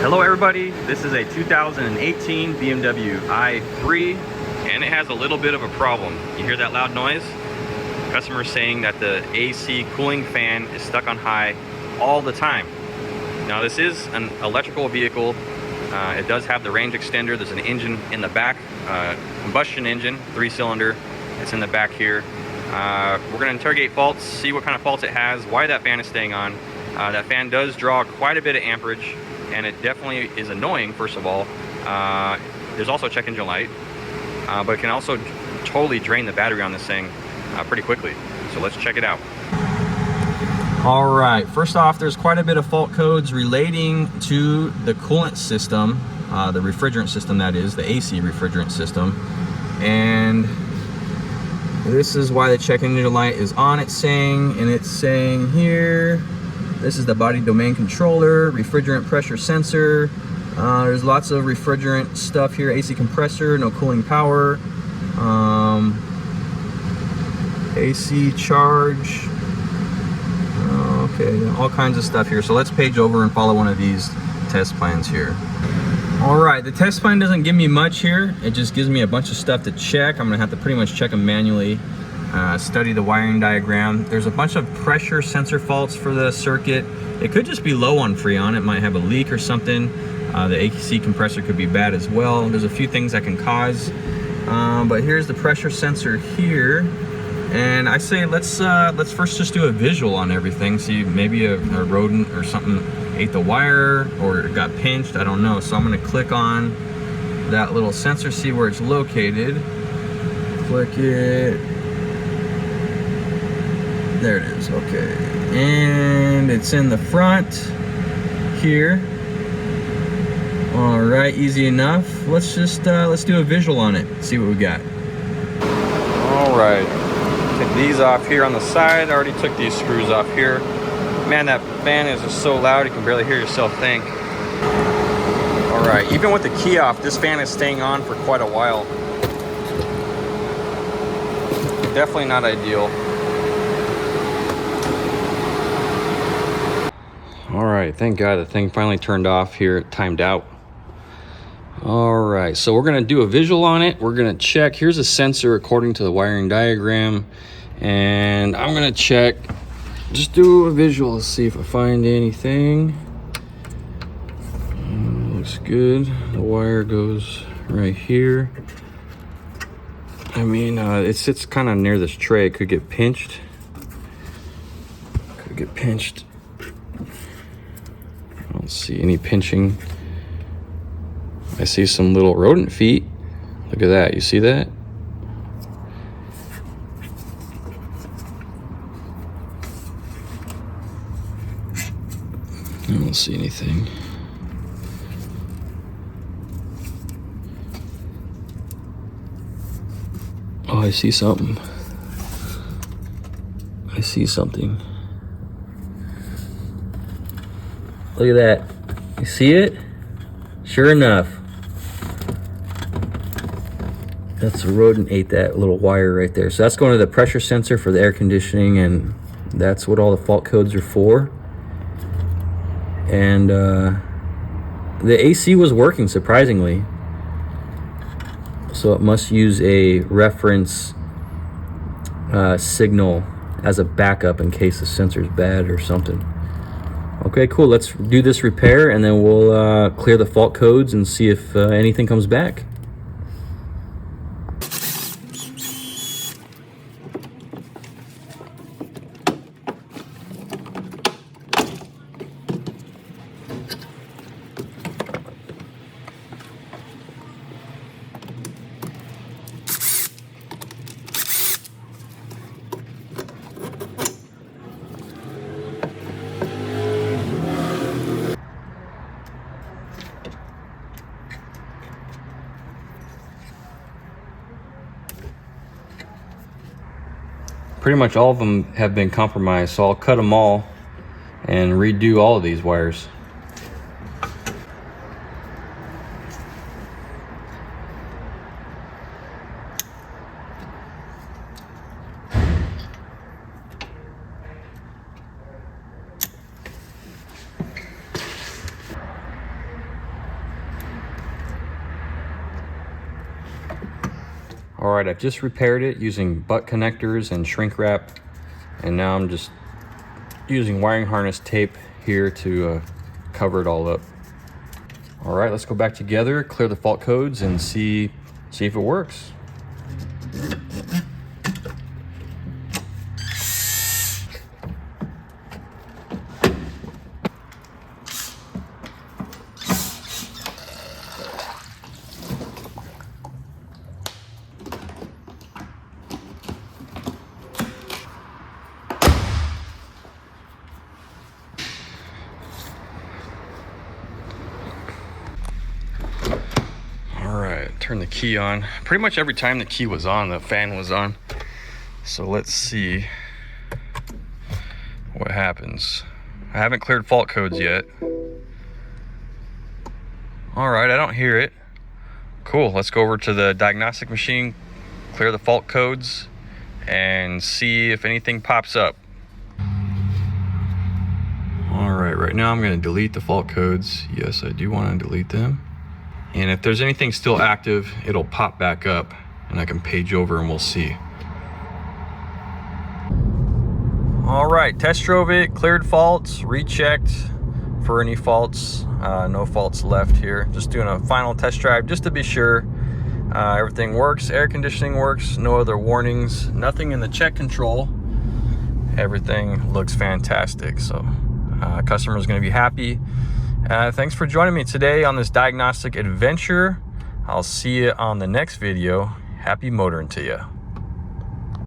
Hello everybody, this is a 2018 BMW i3 and it has a little bit of a problem. You hear that loud noise? Customer is saying that the AC cooling fan is stuck on high all the time. Now this is an electrical vehicle. It does have the range extender. There's an engine in the back, combustion engine, 3-cylinder. It's in the back here. We're going to interrogate faults, see what kind of faults it has, why that fan is staying on. That fan does draw quite a bit of amperage, and it definitely is annoying, first of all. There's also a check engine light, but it can also totally drain the battery on this thing pretty quickly. So let's check it out. All right, first off, there's quite a bit of fault codes relating to the coolant system, the refrigerant system, that is, the AC refrigerant system. And this is why the check engine light is on, it's saying here, this is the body domain controller, refrigerant pressure sensor. There's lots of refrigerant stuff here, AC compressor, no cooling power, AC charge. Okay, all kinds of stuff here. So let's page over and follow one of these test plans here. All right, the test plan doesn't give me much here. It just gives me a bunch of stuff to check. I'm gonna have to pretty much check them manually. Study the wiring diagram. There's a bunch of pressure sensor faults for the circuit. It could just be low on Freon. It might have a leak or something. The AC compressor could be bad as well. There's a few things that can cause. But here's the pressure sensor here. And I say let's first just do a visual on everything. See, maybe a rodent or something ate the wire or it got pinched, I don't know. So I'm gonna click on that little sensor, see where it's located. Click it. There it is, okay. And it's in the front here. All right, easy enough. Let's just, let's do a visual on it, see what we got. All right. Take these off here on the side. I already took these screws off here. Man, that fan is just so loud you can barely hear yourself think. All right, even with the key off, this fan is staying on for quite a while. Definitely not ideal. All right, thank God the thing finally turned off here. It timed out. All right, so we're gonna do a visual on it. We're gonna check. Here's a sensor according to the wiring diagram. And I'm gonna check, just do a visual, let's see if I find anything. Looks good. The wire goes right here. I mean, it sits kind of near this tray. It could get pinched. I don't see any pinching. I see some little rodent feet. Look at that, you see that? I don't see anything. Oh, I see something. I see something. Look at that. You see it? Sure enough. That's a rodent ate that little wire right there. So that's going to the pressure sensor for the air conditioning, and that's what all the fault codes are for. And the AC was working, surprisingly. So it must use a reference signal as a backup in case the sensor's bad or something. Okay, cool. Let's do this repair and then we'll clear the fault codes and see if anything comes back. Pretty much all of them have been compromised, so I'll cut them all and redo all of these wires. All right, I've just repaired it using butt connectors and shrink wrap, and now I'm just using wiring harness tape here to cover it all up. All right, let's go back together, clear the fault codes, and see if it works. All right, turn the key on. Pretty much every time the key was on, the fan was on. So let's see what happens. I haven't cleared fault codes yet. All right, I don't hear it. Cool, let's go over to the diagnostic machine, clear the fault codes, and see if anything pops up. All right, right now I'm gonna delete the fault codes. Yes, I do wanna delete them. And if there's anything still active, it'll pop back up and I can page over and we'll see. All right, test drove it, cleared faults, rechecked for any faults. No faults left here. Just doing a final test drive just to be sure. Everything works, air conditioning works, no other warnings, nothing in the check control. Everything looks fantastic. So customer's gonna be happy. Thanks for joining me today on this diagnostic adventure. I'll see you on the next video. Happy motoring to you.